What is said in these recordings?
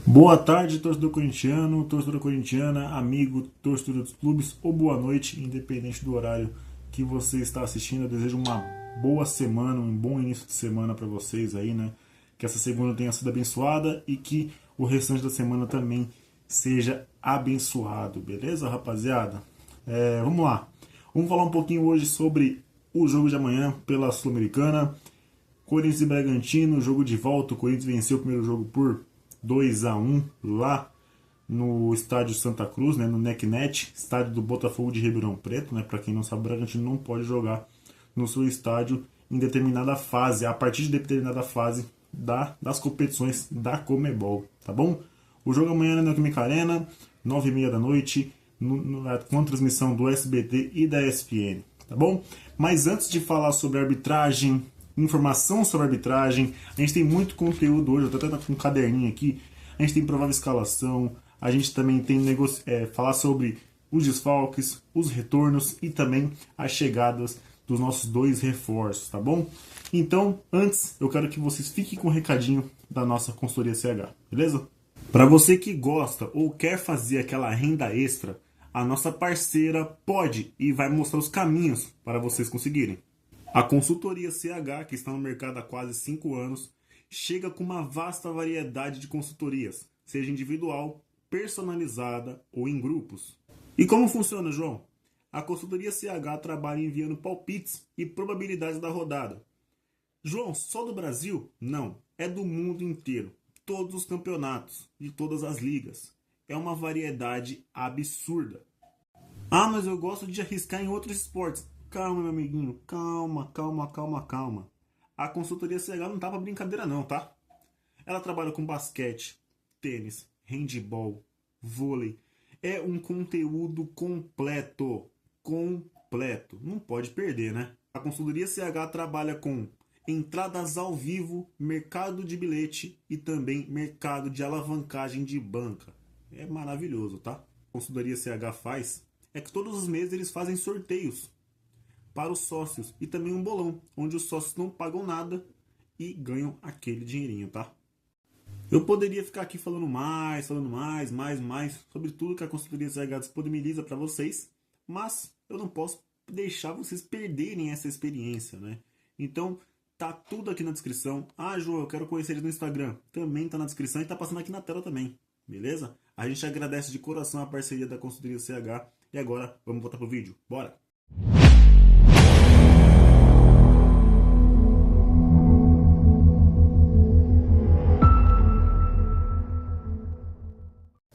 Boa tarde, torcedor corintiano, torcedora corintiana, amigo, torcedor dos clubes, ou boa noite, independente do horário que você está assistindo. Eu desejo uma boa semana, um bom início de semana para vocês aí, né? Que essa segunda tenha sido abençoada e que o restante da semana também seja abençoado, beleza, rapaziada? Vamos lá. Vamos falar um pouquinho hoje sobre o jogo de amanhã pela Sul-Americana. Corinthians e Bragantino, jogo de volta. O Corinthians venceu o primeiro jogo por 2-1 lá no estádio Santa Cruz, né, no NECnet, estádio do Botafogo de Ribeirão Preto, né, para quem não sabe, o Bragantino não pode jogar no seu estádio em determinada fase, a partir de determinada fase das competições da Comebol, tá bom? O jogo amanhã é na Neoquímica Arena, 9h30 da noite, com transmissão do SBT e da ESPN, tá bom? Mas antes de falar sobre arbitragem, informação sobre arbitragem, a gente tem muito conteúdo hoje, eu tô até com um caderninho aqui, a gente tem provável escalação, a gente também tem falar sobre os desfalques, os retornos e também as chegadas dos nossos dois reforços, tá bom? Então, antes, eu quero que vocês fiquem com o recadinho da nossa consultoria CH, beleza? Para você que gosta ou quer fazer aquela renda extra, a nossa parceira pode e vai mostrar os caminhos para vocês conseguirem. A consultoria CH, que está no mercado há quase 5 anos, chega com uma vasta variedade de consultorias, seja individual, personalizada ou em grupos. E como funciona, João? A consultoria CH trabalha enviando palpites e probabilidades da rodada. João, só do Brasil? Não, é do mundo inteiro. Todos os campeonatos, de todas as ligas. É uma variedade absurda. Ah, mas eu gosto de arriscar em outros esportes. Calma, meu amiguinho, calma, calma, calma, calma. A consultoria CH não tá pra brincadeira não, tá? Ela trabalha com basquete, tênis, handball, vôlei. É um conteúdo completo. Completo. Não pode perder, né? A consultoria CH trabalha com entradas ao vivo, mercado de bilhete e também mercado de alavancagem de banca. É maravilhoso, tá? A consultoria CH faz é que todos os meses eles fazem sorteios para os sócios e também um bolão, onde os sócios não pagam nada e ganham aquele dinheirinho, tá? Eu poderia ficar aqui falando mais sobre tudo que a consultoria CH disponibiliza para vocês, mas eu não posso deixar vocês perderem essa experiência, né? Então, tá tudo aqui na descrição. Ah, João, eu quero conhecer eles no Instagram. Também tá na descrição e tá passando aqui na tela também, beleza? A gente agradece de coração a parceria da consultoria CH e agora vamos voltar pro vídeo. Bora!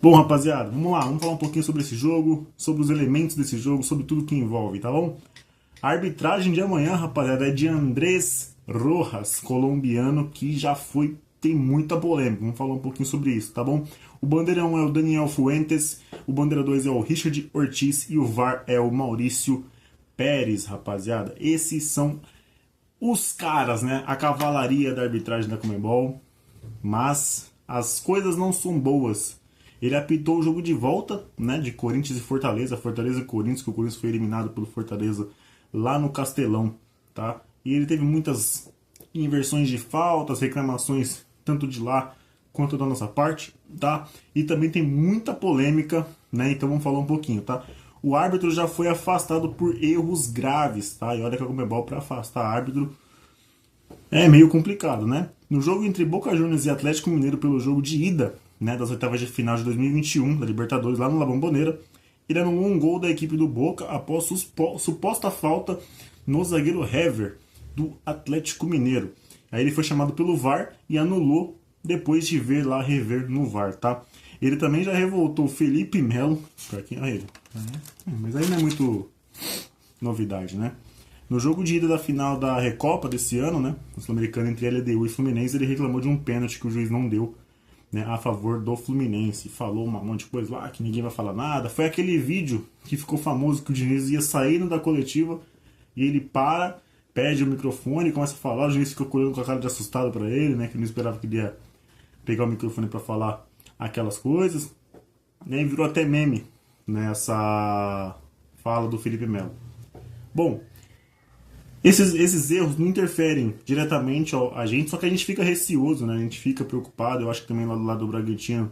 Bom, rapaziada, vamos lá, vamos falar um pouquinho sobre esse jogo, sobre os elementos desse jogo, sobre tudo que envolve, tá bom? A arbitragem de amanhã, rapaziada, é de Andrés Rojas, colombiano, que já tem muita polêmica. Vamos falar um pouquinho sobre isso, tá bom? O bandeira 1 é o Daniel Fuentes, o bandeira 2 é o Richard Ortiz e o VAR é o Maurício Pérez, rapaziada. Esses são os caras, né? A cavalaria da arbitragem da Conmebol. Mas as coisas não são boas. Ele apitou o jogo de volta, né, de Corinthians e Fortaleza e Corinthians, que o Corinthians foi eliminado pelo Fortaleza lá no Castelão, tá? E ele teve muitas inversões de faltas, reclamações tanto de lá quanto da nossa parte, tá? E também tem muita polêmica, né? Então vamos falar um pouquinho, tá? O árbitro já foi afastado por erros graves, tá? E olha que a Conmebol para afastar árbitro é meio complicado, né? No jogo entre Boca Juniors e Atlético Mineiro pelo jogo de ida, né, das oitavas de final de 2021 da Libertadores lá no La Bombonera, ele anulou um gol da equipe do Boca após suposta falta no zagueiro Hever do Atlético Mineiro. Aí ele foi chamado pelo VAR e anulou depois de rever no VAR, tá? Ele também já revoltou Felipe Melo, mas aí não é muito novidade, né? No jogo de ida da final da Recopa desse ano, né, o Sul-Americano entre LDU e Fluminense, ele reclamou de um pênalti que o juiz não deu, né, a favor do Fluminense. Falou um monte de coisa lá, que ninguém vai falar nada. Foi aquele vídeo que ficou famoso que o Diniz ia saindo da coletiva e ele pede o microfone e começa a falar. O juiz ficou olhando com a cara de assustado para ele, né, que não esperava que ele ia pegar o microfone para falar aquelas coisas. E aí virou até meme nessa fala do Felipe Melo. Bom, Esses erros não interferem diretamente a gente, só que a gente fica receoso, né? A gente fica preocupado. Eu acho que também lá do lado do Bragantino,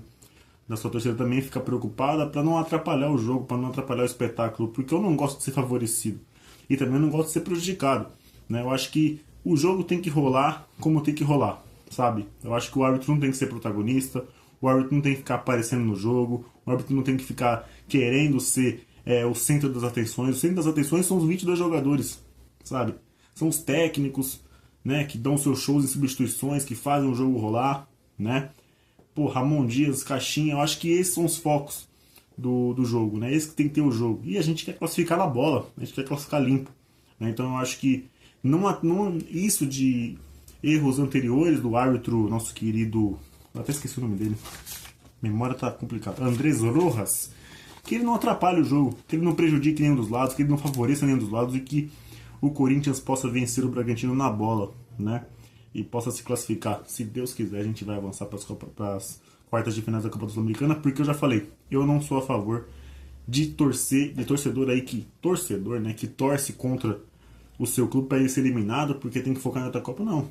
da sua torcida também fica preocupada para não atrapalhar o jogo, para não atrapalhar o espetáculo, porque eu não gosto de ser favorecido e também não gosto de ser prejudicado, né? Eu acho que o jogo tem que rolar como tem que rolar, sabe? Eu acho que o árbitro não tem que ser protagonista, o árbitro não tem que ficar aparecendo no jogo, o árbitro não tem que ficar querendo ser o centro das atenções. O centro das atenções são os 22 jogadores, sabe? São os técnicos, né, que dão seus shows e substituições, que fazem o jogo rolar, né? Pô, Ramon Dias, Caixinha, eu acho que esses são os focos do jogo, né? Esse que tem que ter o jogo. E a gente quer classificar na bola, a gente quer classificar limpo, né? Então eu acho que não isso de erros anteriores do árbitro, nosso querido, eu até esqueci o nome dele, memória tá complicada, Andrés Rojas, que ele não atrapalhe o jogo, que ele não prejudique nenhum dos lados, que ele não favoreça nenhum dos lados e que o Corinthians possa vencer o Bragantino na bola, né? E possa se classificar. Se Deus quiser, a gente vai avançar para as quartas de finais da Copa Sul-Americana, porque eu já falei, eu não sou a favor de torcedor aí torcedor, né, que torce contra o seu clube para ele ser eliminado, porque tem que focar na outra Copa, não.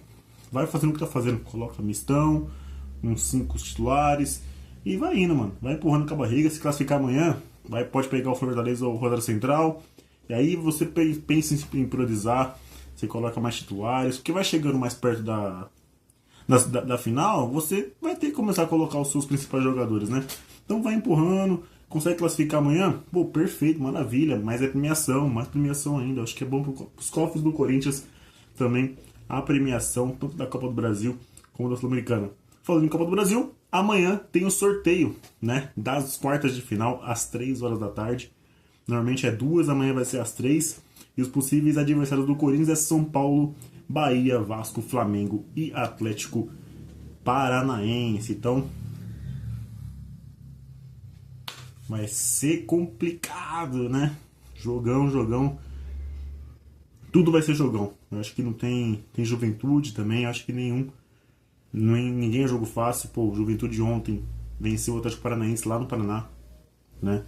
Vai fazendo o que tá fazendo, coloca mistão, uns 5 titulares e vai indo, mano. Vai empurrando com a barriga, se classificar amanhã, pode pegar o Fortaleza ou o Rosário Central, e aí você pensa em improvisar, você coloca mais titulares, porque vai chegando mais perto da final, você vai ter que começar a colocar os seus principais jogadores, né? Então vai empurrando, consegue classificar amanhã? Pô, perfeito, maravilha, mas é premiação, mais premiação ainda. Acho que é bom para os cofres do Corinthians também a premiação, tanto da Copa do Brasil como da Sul-Americana. Falando em Copa do Brasil, amanhã tem o sorteio, né? Das quartas de final, às 3 horas da tarde. Normalmente é 2, amanhã vai ser às 3. E os possíveis adversários do Corinthians é São Paulo, Bahia, Vasco, Flamengo e Atlético Paranaense. Então vai ser complicado, né? Jogão. Tudo vai ser jogão. Eu acho que não tem Juventude também. Eu acho que ninguém é jogo fácil. Pô, Juventude ontem venceu o Atlético Paranaense lá no Paraná, né?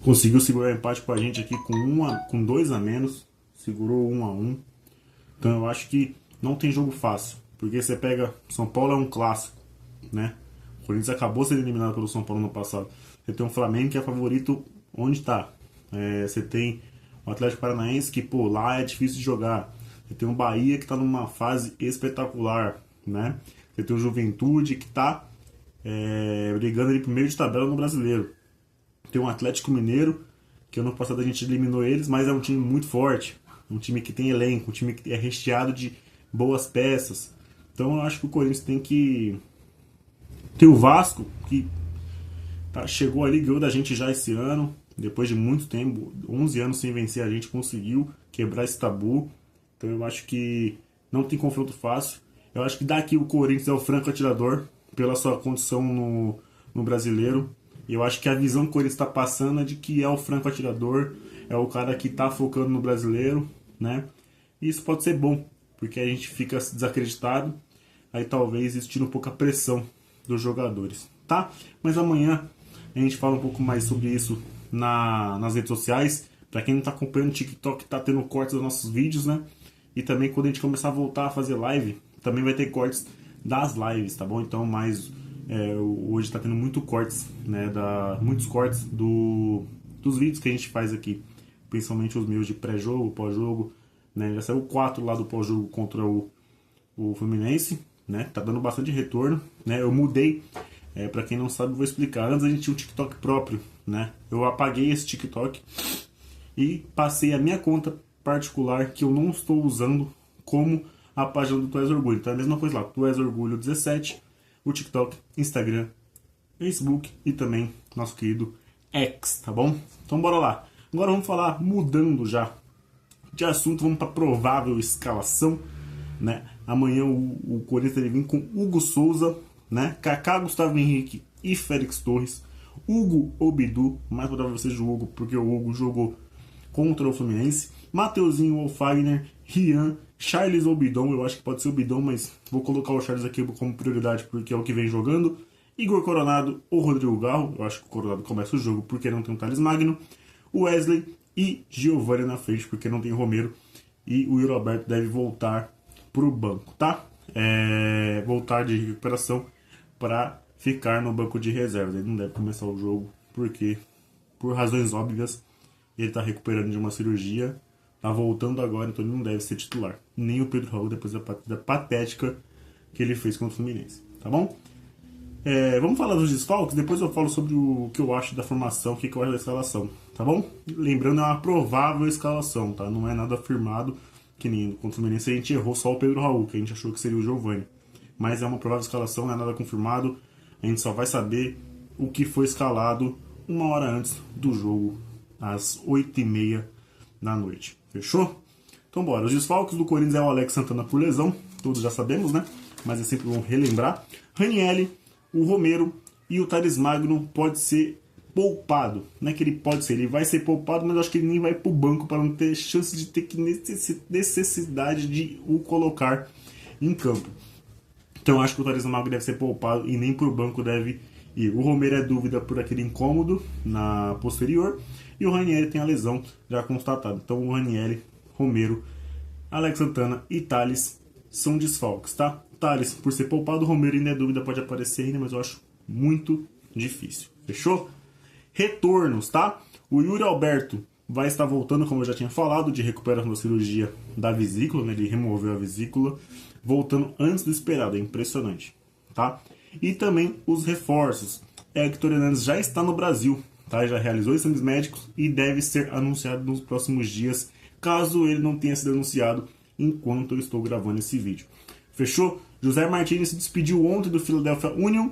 Conseguiu segurar o empate com a gente aqui com 2 a menos. Segurou 1-1. Então eu acho que não tem jogo fácil. Porque você pega... São Paulo é um clássico, né? O Corinthians acabou sendo eliminado pelo São Paulo no passado. Você tem um Flamengo que é favorito onde está. Você tem o Atlético Paranaense que, pô, lá é difícil de jogar. Você tem o Bahia que está numa fase espetacular, né? Você tem o Juventude que está brigando ali pro meio de tabela no Brasileiro. Tem o Atlético Mineiro, que ano passado a gente eliminou eles, mas é um time muito forte. Um time que tem elenco, um time que é recheado de boas peças. Então eu acho que o Corinthians tem que... Tem o Vasco, que chegou ali, ganhou da gente já esse ano. Depois de muito tempo, 11 anos sem vencer, a gente conseguiu quebrar esse tabu. Então eu acho que não tem confronto fácil. Eu acho que daqui o Corinthians é o franco atirador, pela sua condição no Brasileiro. Eu acho que a visão que o Corinthians está passando é de que é o franco atirador, é o cara que está focando no Brasileiro, né? E isso pode ser bom, porque a gente fica desacreditado, aí talvez isso tire um pouco a pressão dos jogadores, tá? Mas amanhã a gente fala um pouco mais sobre isso nas redes sociais. Para quem não está acompanhando o TikTok, tá tendo cortes dos nossos vídeos, né? E também quando a gente começar a voltar a fazer live, também vai ter cortes das lives, tá bom? Então, hoje está tendo muitos cortes dos vídeos que a gente faz aqui, principalmente os meus de pré-jogo, pós-jogo, né? Já saiu 4 lá do pós-jogo contra o Fluminense, né? Tá dando bastante retorno, né? Eu mudei, para quem não sabe, eu vou explicar. Antes a gente tinha um TikTok próprio, né? Eu apaguei esse TikTok e passei a minha conta particular, que eu não estou usando, como a página do Tu És Orgulho. Então é a mesma coisa lá, Tu És Orgulho 17, o TikTok, Instagram, Facebook e também nosso querido X, tá bom? Então bora lá. Agora vamos falar, mudando já de assunto, vamos para provável escalação, né? Amanhã o Corinthians deve vir com Hugo Souza, né? Kaká, Gustavo Henrique e Félix Torres. Hugo ou Bidu, mais provável seja o Hugo, porque o Hugo jogou contra o Fluminense. Mateuzinho ou Fagner, Rian, Charles ou Bidon, eu acho que pode ser o Bidon, mas vou colocar o Charles aqui como prioridade porque é o que vem jogando. Igor Coronado ou Rodrigo Garro, eu acho que o Coronado começa o jogo porque não tem o Thales Magno. Wesley e Giovani na frente porque não tem Romero. e o Yuri Alberto deve voltar para o banco, tá? Voltar de recuperação para ficar no banco de reservas. Ele não deve começar o jogo porque, por razões óbvias, ele está recuperando de uma cirurgia, tá voltando agora, então ele não deve ser titular. Nem o Pedro Raul depois da partida patética que ele fez contra o Fluminense, tá bom? Vamos falar dos desfalques, depois eu falo sobre o que eu acho da formação, o que eu acho da escalação, tá bom? Lembrando, é uma provável escalação, tá? Não é nada afirmado, que nem contra o Fluminense a gente errou só o Pedro Raul, que a gente achou que seria o Giovani. Mas é uma provável escalação, não é nada confirmado, a gente só vai saber o que foi escalado uma hora antes do jogo, às 8h30 da noite. Fechou? Então bora. Os desfalques do Corinthians é o Alex Santana por lesão, todos já sabemos, né? Mas é sempre bom relembrar. Ranieri, o Romero e o Thales Magno pode ser poupado. Não é que ele pode ser, ele vai ser poupado, mas eu acho que ele nem vai pro banco para não ter chance de ter necessidade de o colocar em campo. Então eu acho que o Thales Magno deve ser poupado e nem pro banco deve ir. O Romero é dúvida por aquele incômodo na posterior e o Ranieri tem a lesão já constatada. Então o Ranieri, Romero, Alex Santana e Thales são desfalques, tá? Thales, por ser poupado, o Romero ainda é dúvida, pode aparecer ainda, mas eu acho muito difícil. Fechou? Retornos, tá? O Yuri Alberto vai estar voltando, como eu já tinha falado, de recuperação da cirurgia da vesícula, né? Ele removeu a vesícula, voltando antes do esperado, é impressionante, tá? E também os reforços. Hector Hernandes já está no Brasil, tá? Já realizou exames médicos e deve ser anunciado nos próximos dias, caso ele não tenha sido anunciado enquanto eu estou gravando esse vídeo. Fechou? José Martínez se despediu ontem do Philadelphia Union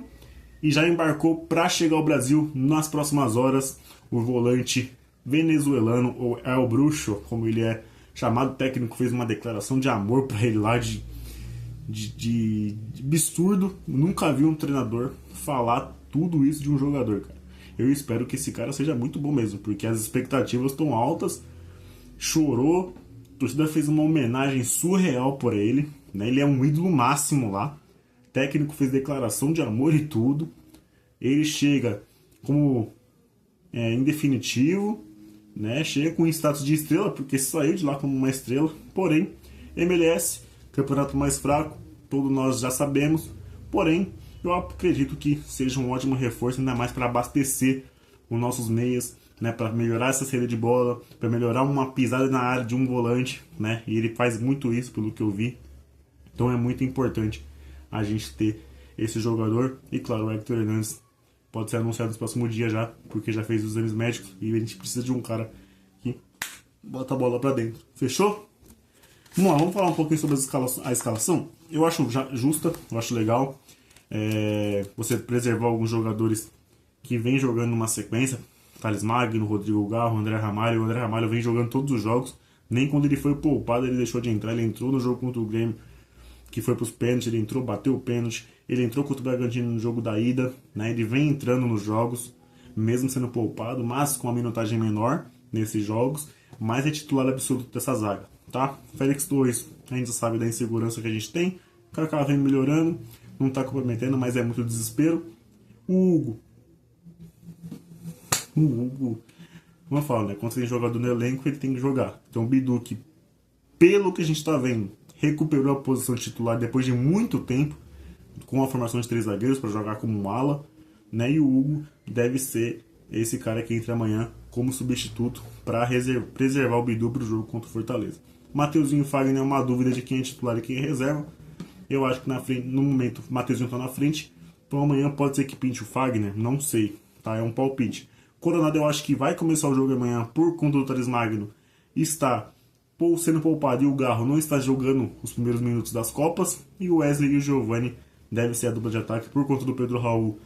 e já embarcou para chegar ao Brasil nas próximas horas. O volante venezuelano, ou El Bruxo, como ele é chamado, o técnico fez uma declaração de amor para ele lá, de absurdo. Nunca vi um treinador falar tudo isso de um jogador, cara. Eu espero que esse cara seja muito bom mesmo, porque as expectativas estão altas. Chorou, a torcida fez uma homenagem surreal por ele, né? Ele é um ídolo máximo lá. O técnico fez declaração de amor e tudo. Ele chega como em definitivo, né? Chega com status de estrela, porque saiu de lá como uma estrela. Porém, MLS, campeonato mais fraco, todos nós já sabemos. Porém, eu acredito que seja um ótimo reforço, ainda mais para abastecer os nossos meias, né, para melhorar essa saída de bola, para melhorar uma pisada na área de um volante, né? E ele faz muito isso, pelo que eu vi. Então é muito importante a gente ter esse jogador. E claro, o Hector Hernandes pode ser anunciado nos próximos dias já, porque já fez os exames médicos e a gente precisa de um cara que bota a bola para dentro. Fechou? Vamos lá, vamos falar um pouquinho sobre a escalação. Eu acho justa, eu acho legal você preservar alguns jogadores que vêm jogando numa sequência. Thales Magno, Rodrigo Garro, André Ramalho. O André Ramalho vem jogando todos os jogos. Nem quando ele foi poupado ele deixou de entrar. Ele entrou no jogo contra o Grêmio, que foi para os pênaltis. Ele entrou, bateu o pênalti. Ele entrou contra o Bragantino no jogo da ida, né? Ele vem entrando nos jogos, mesmo sendo poupado, mas com a minutagem menor nesses jogos. Mas é titular absoluto dessa zaga, tá? Félix Torres, a gente sabe da insegurança que a gente tem. O Kaká vem melhorando, não tá comprometendo, mas é muito desespero. O Hugo, como eu falo, né? Quando você tem jogador no elenco, ele tem que jogar. Então o Bidu, que pelo que a gente está vendo, recuperou a posição de titular depois de muito tempo, com a formação de 3 zagueiros para jogar como um ala, né? E o Hugo deve ser esse cara que entra amanhã como substituto para preservar o Bidu para o jogo contra o Fortaleza. Mateuzinho e Fagner é uma dúvida de quem é titular e quem é reserva. Eu acho que na frente, no momento o Mateuzinho está na frente, então amanhã pode ser que pinte o Fagner, não sei, tá? É um palpite. Coronado eu acho que vai começar o jogo amanhã por conta do Thales Magno está sendo poupado e o Garro não está jogando os primeiros minutos das Copas, e o Wesley e o Giovani deve ser a dupla de ataque por conta do Pedro Raul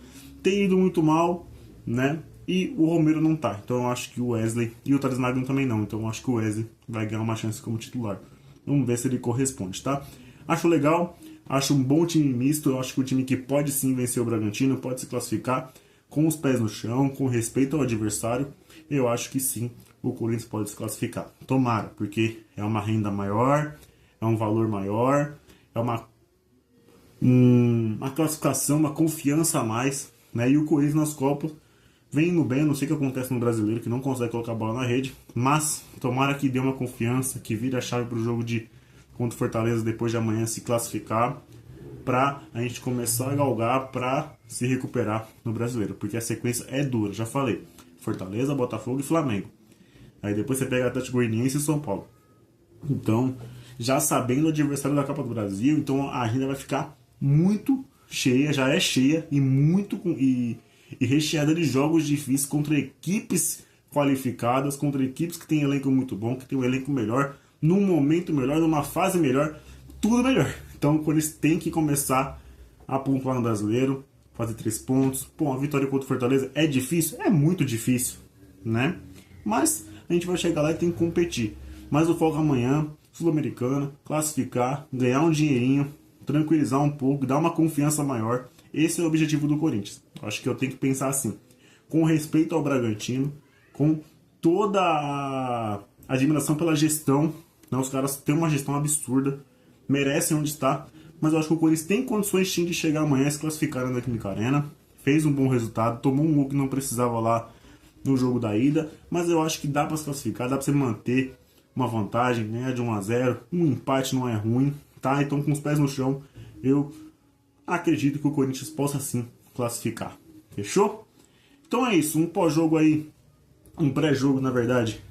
ter ido muito mal, né? E o Romero não tá, então eu acho que o Wesley e o Thales Magno também não, então eu acho que o Wesley vai ganhar uma chance como titular. Vamos ver se ele corresponde, tá? Acho legal, acho um bom time misto, eu acho que o time que pode sim vencer o Bragantino, pode se classificar com os pés no chão, com respeito ao adversário. Eu acho que sim, o Corinthians pode se classificar. Tomara, porque é uma renda maior, é um valor maior, é uma classificação, uma confiança a mais, né? E o Corinthians nas Copas vem indo bem, não sei o que acontece no brasileiro, que não consegue colocar a bola na rede, mas tomara que dê uma confiança, que vire a chave para o jogo contra o Fortaleza depois de amanhã se classificar, para a gente começar a galgar para se recuperar no brasileiro, porque a sequência é dura, já falei, Fortaleza, Botafogo e Flamengo. Aí depois você pega Atlético Goianiense e São Paulo. Então, já sabendo o adversário da Copa do Brasil, então a agenda vai ficar muito cheia, já é cheia e recheada de jogos difíceis contra equipes qualificadas, contra equipes que têm elenco muito bom, que tem um elenco melhor, num momento melhor, numa fase melhor, tudo melhor. Então o Corinthians tem que começar a pontuar no brasileiro, fazer 3 pontos. Pô, a vitória contra o Fortaleza é difícil? É muito difícil, né? Mas a gente vai chegar lá e tem que competir. Mas o foco amanhã, Sul-Americana, classificar, ganhar um dinheirinho, tranquilizar um pouco, dar uma confiança maior. Esse é o objetivo do Corinthians. Acho que eu tenho que pensar assim, com respeito ao Bragantino, com toda a admiração pela gestão, né? Os caras têm uma gestão absurda, merecem onde está, mas eu acho que o Corinthians tem condições sim de chegar amanhã e se classificar na Neoquímica Arena. Fez um bom resultado, tomou um gol que não precisava lá no jogo da ida, mas eu acho que dá para se classificar, dá para você manter uma vantagem, ganhar de 1-0, um empate não é ruim, tá? Então com os pés no chão, eu acredito que o Corinthians possa sim classificar. Fechou? Então é isso, um pós-jogo aí, um pré-jogo na verdade,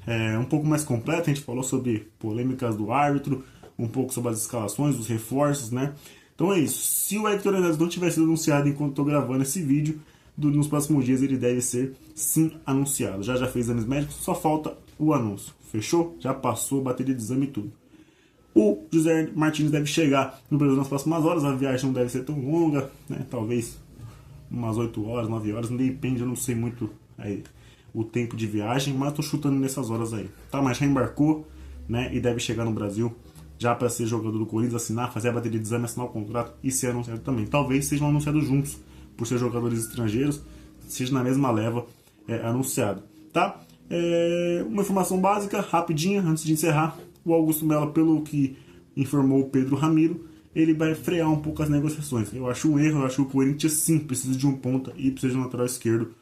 um pouco mais completo. A gente falou sobre polêmicas do árbitro, um pouco sobre as escalações, os reforços, né? Então é isso, se o Hector Hernandes não tiver sido anunciado enquanto estou gravando esse vídeo, nos próximos dias ele deve ser sim anunciado. Já fez exames médicos, só falta o anúncio. Fechou? Já passou a bateria de exame e tudo. O José Martins deve chegar no Brasil nas próximas horas. A viagem não deve ser tão longa, né? Talvez umas 8 horas, 9 horas, depende, eu não sei muito aí, o tempo de viagem, mas tô chutando nessas horas aí. Tá, mas já embarcou, né? E deve chegar no Brasil já para ser jogador do Corinthians, assinar, fazer a bateria de exame, assinar o contrato e ser anunciado também. Talvez sejam anunciados juntos, por ser jogadores estrangeiros, seja na mesma leva anunciado, tá? Uma informação básica, rapidinha, antes de encerrar. O Augusto Melo, pelo que informou o Pedro Ramiro, ele vai frear um pouco as negociações. Eu acho um erro, eu acho que o Corinthians sim precisa de um ponta e precisa de um lateral esquerdo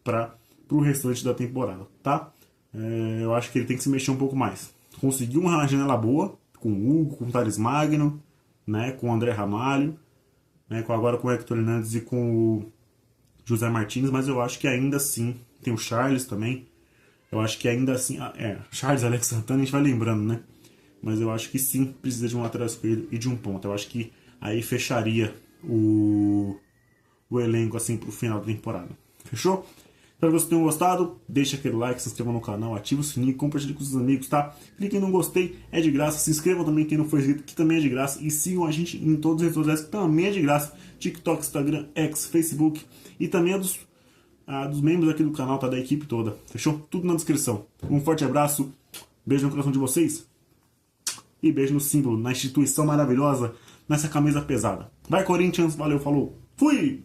para o restante da temporada, tá? Eu acho que ele tem que se mexer um pouco mais. Conseguiu uma janela boa, com o Hugo, com o Thales Magno, né, com o André Ramalho, né, agora com o Hector Hernandes e com o José Martins, mas eu acho que ainda assim, tem o Charles também, eu acho que ainda assim, Charles, Alex Santana, a gente vai lembrando, né, mas eu acho que sim, precisa de um lateral esquerdo e de um ponta. Eu acho que aí fecharia o elenco assim pro final da temporada. Fechou? Espero que vocês tenham gostado. Deixa aquele like, se inscreva no canal, ativa o sininho, compartilhe com os amigos, tá? Clique em não gostei, é de graça. Se inscrevam também quem não for inscrito, que também é de graça. E sigam a gente em todas as redes sociais, que também é de graça. TikTok, Instagram, X, Facebook. E também dos membros aqui do canal, tá? Da equipe toda. Fechou? Tudo na descrição. Um forte abraço, beijo no coração de vocês. E beijo no símbolo, na instituição maravilhosa, nessa camisa pesada. Vai, Corinthians, valeu, falou, fui!